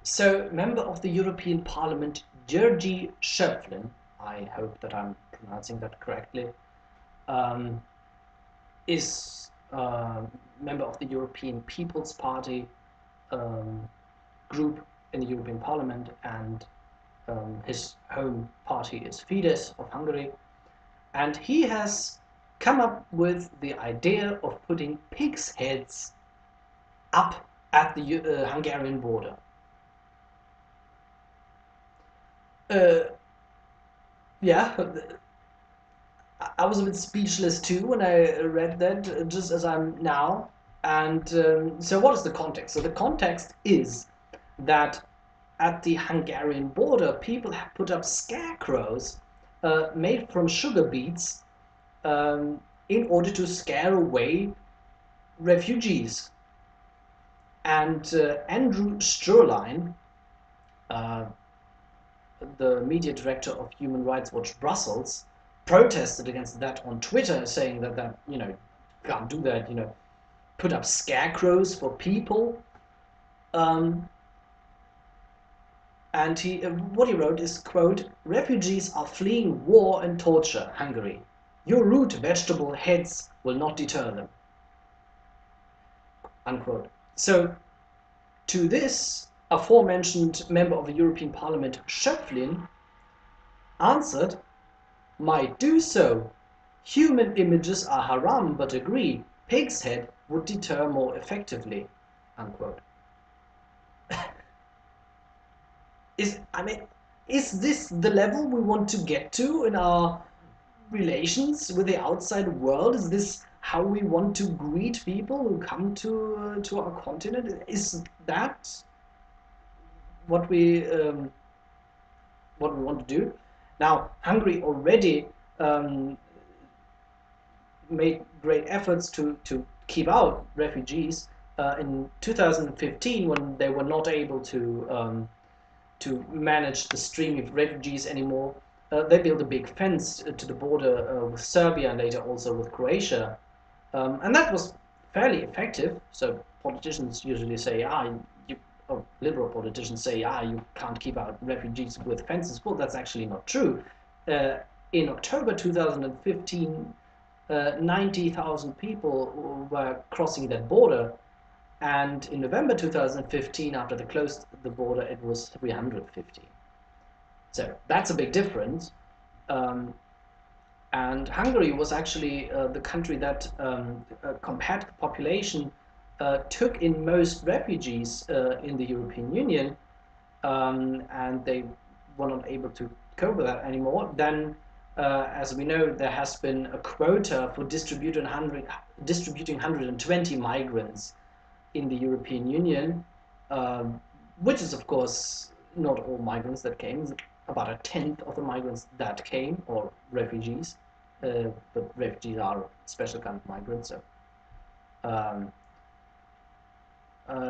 So, member of the European Parliament, Jerzy Schöpflin, I hope that I'm pronouncing that correctly, um, is member of the European People's Party um, group in the European Parliament, and his home party is Fidesz of Hungary. And he has come up with the idea of putting pigs' heads up at the Hungarian border. Uh, yeah, I was a bit speechless too when I read that, just as I'm now. And so, what is the context? So, the context is that at the Hungarian border, people have put up scarecrows made from sugar beets in order to scare away refugees. And Andrew Sterline, uh, the media director of Human Rights Watch Brussels, protested against that on Twitter, saying that can't do that, put up scarecrows for people. Um, and what he wrote is, quote, "Refugees are fleeing war and torture, Hungary. Your root vegetable heads will not deter them," unquote. So to this, aforementioned member of the European Parliament, Schöpflin, answered, "Might do so. Human images are haram, but agree, pig's head would deter more effectively," unquote. Is this the level we want to get to in our relations with the outside world? Is this how we want to greet people who come to our continent? Is that what we want to do? Now, Hungary already made great efforts to keep out refugees. In 2015, when they were not able to manage the stream of refugees anymore, they built a big fence to the border with Serbia and later also with Croatia. And that was fairly effective. So politicians usually say, liberal politicians say, you can't keep out refugees with fences. Well, that's actually not true. Uh, in October 2015, 90,000 people were crossing that border. And in November 2015, after they closed the border, it was 350. So that's a big difference. Um, and Hungary was actually the country that, compared to the population, took in most refugees in the European Union, and they were not able to cope with that anymore. Then, as we know, there has been a quota for distributing 120 migrants in the European Union, which is, of course, not all migrants that came. About a tenth of the migrants that came, or refugees, but refugees are a special kind of migrants. Um,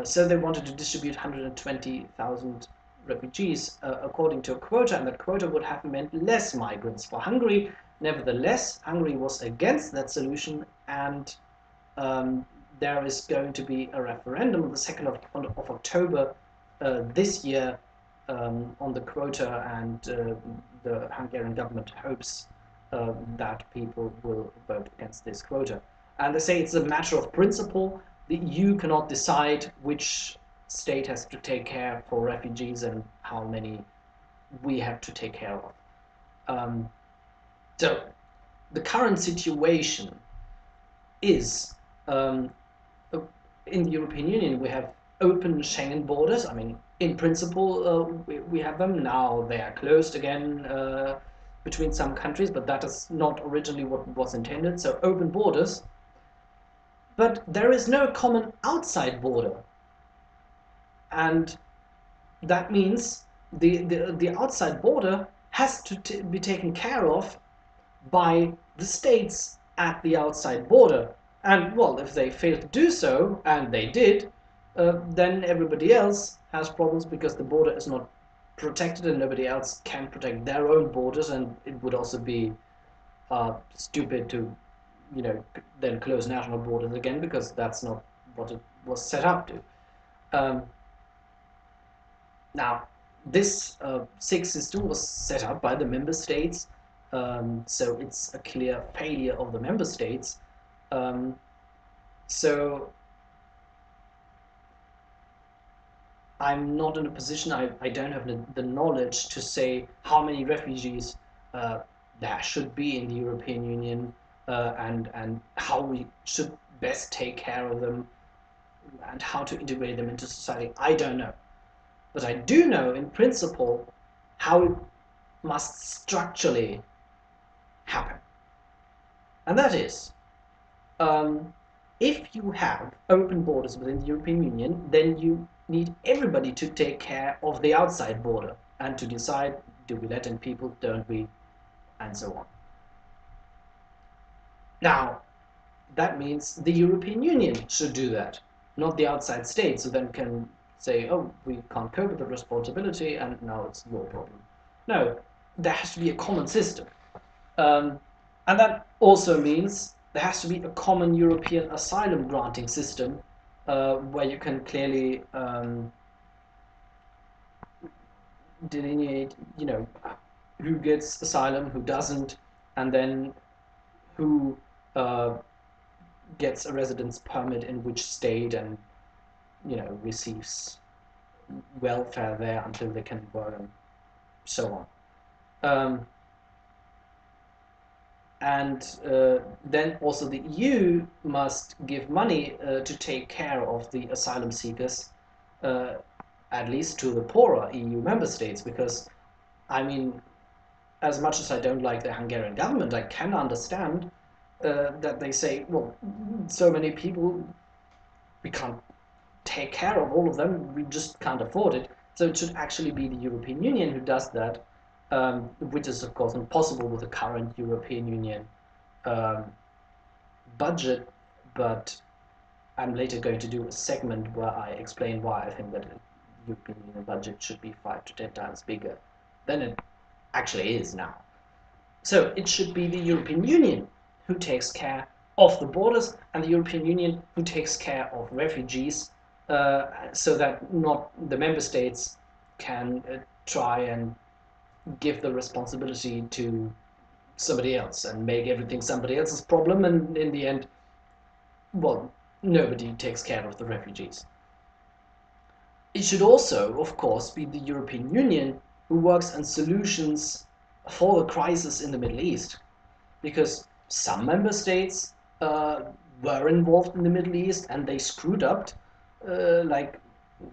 so they wanted to distribute 120,000 refugees according to a quota, and that quota would have meant less migrants for Hungary. Nevertheless, Hungary was against that solution, and there is going to be a referendum on the 2nd of October this year on the quota, and the Hungarian government hopes that people will vote against this quota. And they say it's a matter of principle. The EU cannot decide which state has to take care for refugees and how many we have to take care of. So the current situation is, in the European Union, we have open Schengen borders. I mean, in principle, we have them. Now they are closed again between some countries, but that is not originally what was intended. So open borders. But there is no common outside border. And that means the outside border has to be taken care of by the states at the outside border. And, well, if they fail to do so, and they did, then everybody else has problems because the border is not protected and nobody else can protect their own borders, and it would also be stupid to, then close national borders again, because that's not what it was set up to. Um, Now, this SIG system was set up by the member states, so it's a clear failure of the member states. Um, so I'm not in a position, I don't have the knowledge to say how many refugees there should be in the European Union, and how we should best take care of them and how to integrate them into society. I don't know. But I do know in principle how it must structurally happen. And that is, um, if you have open borders within the European Union, then you need everybody to take care of the outside border and to decide, do we let in people, don't we, and so on. Now, that means the European Union should do that, not the outside states, who then can say, oh, we can't cope with the responsibility and now it's your problem. No, there has to be a common system. Um, and that also means there has to be a common European asylum granting system, where you can clearly delineate, who gets asylum, who doesn't, and then who uh, gets a residence permit in which state, and receives welfare there until they can work and so on. Um, and then also the EU must give money to take care of the asylum seekers, uh, at least to the poorer EU member states, because, I mean, as much as I don't like the Hungarian government, I can understand that they say, well, so many people, we can't take care of all of them, we just can't afford it. So it should actually be the European Union who does that, which is, of course, impossible with the current European Union um, budget, but I'm later going to do a segment where I explain why I think that the European Union budget should be 5 to 10 times bigger than it actually is now. So it should be the European Union who takes care of the borders, and the European Union who takes care of refugees, so that not the member states can try and give the responsibility to somebody else and make everything somebody else's problem, and in the end, well, nobody takes care of the refugees. It should also, of course, be the European Union who works on solutions for the crisis in the Middle East, because some member states were involved in the Middle East and they screwed up, like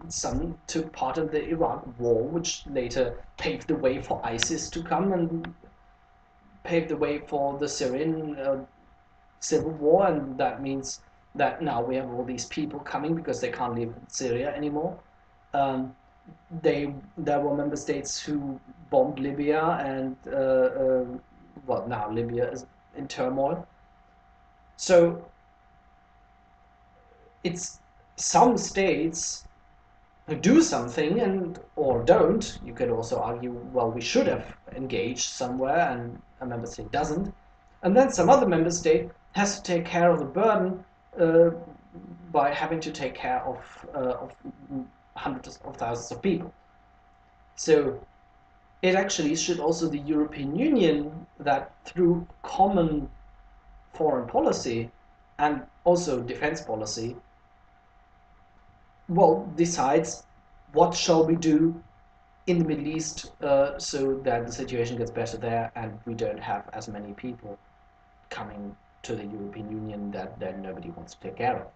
some took part in the Iraq war, which later paved the way for ISIS to come and paved the way for the Syrian civil war, and that means that now we have all these people coming because they can't live in Syria anymore. Um, there were member states who bombed Libya, and well, now Libya is in turmoil. So it's some states who do something and or don't. You could also argue, well, we should have engaged somewhere, and a member state doesn't, and then some other member state has to take care of the burden uh, by having to take care of hundreds of thousands of people. So it actually should also the European Union that through common foreign policy and also defense policy, well, decides what shall we do in the Middle East, so that the situation gets better there and we don't have as many people coming to the European Union that nobody wants to take care of.